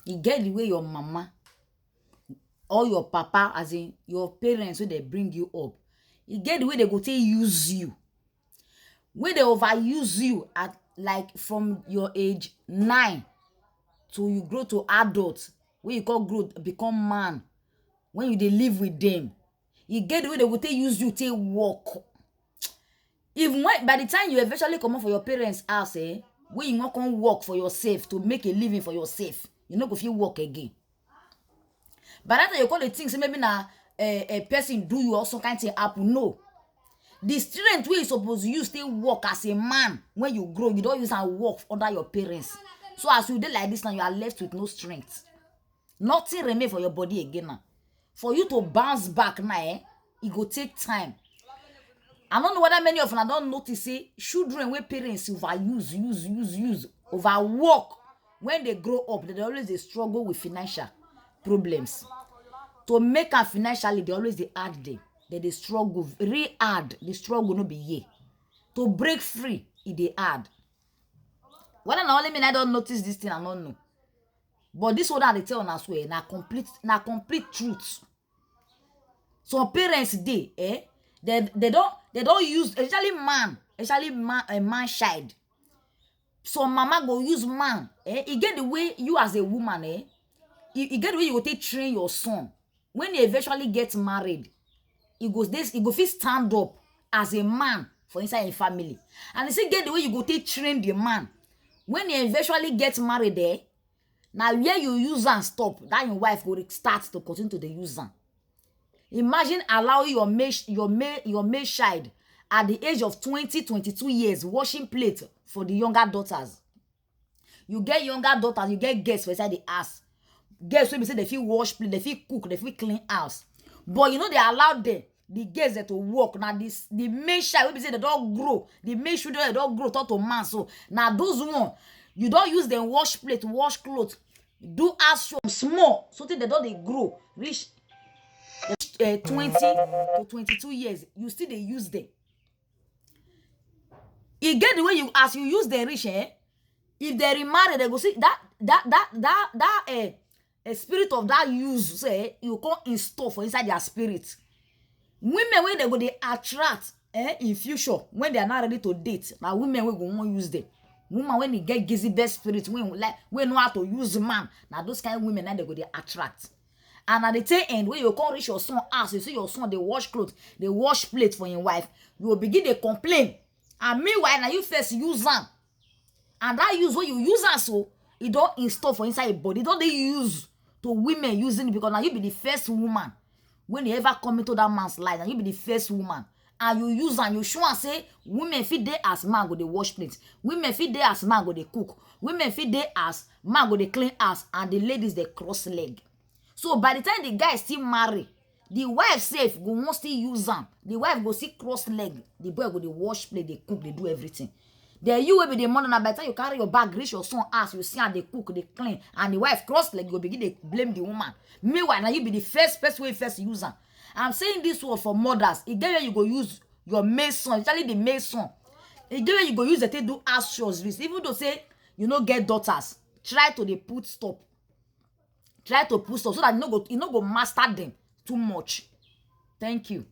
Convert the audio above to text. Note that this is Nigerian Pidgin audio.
You get the way your mama or your papa, as in your parents, when they bring you up, you get the way they go take use you. When they overuse you at like from your age 9 to you grow to adult, when you call grow become man, when you dey live with them, you get the way they go take use you take work. Even when by the time you eventually come out for your parents house, when you wan come work for yourself to make a living for yourself, you no go fit work again. By that time you call the thing say maybe na a person do you or some kind thing happen. No, the strength wey you suppose use take work as a man when you grow, you don use am work under your parents. So as you dey like this now, you are left with no strength. Nothing remain for your body again now. For you to bounce back now, e go take time. I don't know whether many of una don notice say children wey parents use overwork, when they grow up, they always dey struggle with financial problems. To make am financially, they always dey hard them. They struggle real hard. The struggle no be here. To break free, e dey hard. Whether na only me I don't notice this thing, I don't know. But this one that they tell una swear na complete truth. Some parents dey they don't use, especially man child. Some mama go use man. E get the way you as a woman, e get the way you go take train your son. When he eventually gets married, he go fit stand up as a man for inside a family. And you see, get the way you go take train the man. When he eventually gets married, now where you use and stop, that your wife will start to continue to the use am. Imagine allowing your male child at the age of 22 years washing plate for the younger daughters. You get younger daughters, you get girls for inside the house. Girls wey be say they fit wash plate, they fit cook, they fit clean house. But you know they allow them, the girls to work. Now the male child wey be say they don't grow, the male children they don't grow talk to man. So now those one, you don't use them wash plate, wash clothes, do house from small, so that they don't they grow reach 20 to 22 years. You still they use them. You get the way you as you use the rich, if they remarry, they go see that a spirit of that use, say you can't install for inside their spirit. Women when they go they attract in future when they are not ready to date. Now women will go want use them. Woman when they get Jezebel spirit, when know how to use man. Now those kind of women now they go they attract. And at the tail end, when you come reach your son house, you see your son they wash clothes, they wash plate for your wife, you will begin to complain. And meanwhile, now you first use them. And that use when you use am, so it don't install for inside your body. Don't they use to women using it, because now you be the first woman when you ever come into that man's life, and you be the first woman. And you use and you show and say women fit dey as man go dey wash plates, women fit dey as man go dey cook, women fit dey as man go dey clean house, and the ladies they cross leg. So by the time the guy still marry, the wife safe go want still use am. The wife go see cross leg. The boy go dey wash plate, they cook, they do everything. Then you will be the mother. Now by the time you carry your bag, reach your son ass, you see and they cook, they clean, and the wife cross leg, you go begin to blame the woman. Meanwhile, now you be the first person way first use am. I'm saying this word for mothers. It get where you go use your male son, especially the male son. It get where you go use it to do ass chores. Even though say you no get daughters, try to dey put stop. Try to put stop so that you no go master them too much. Thank you.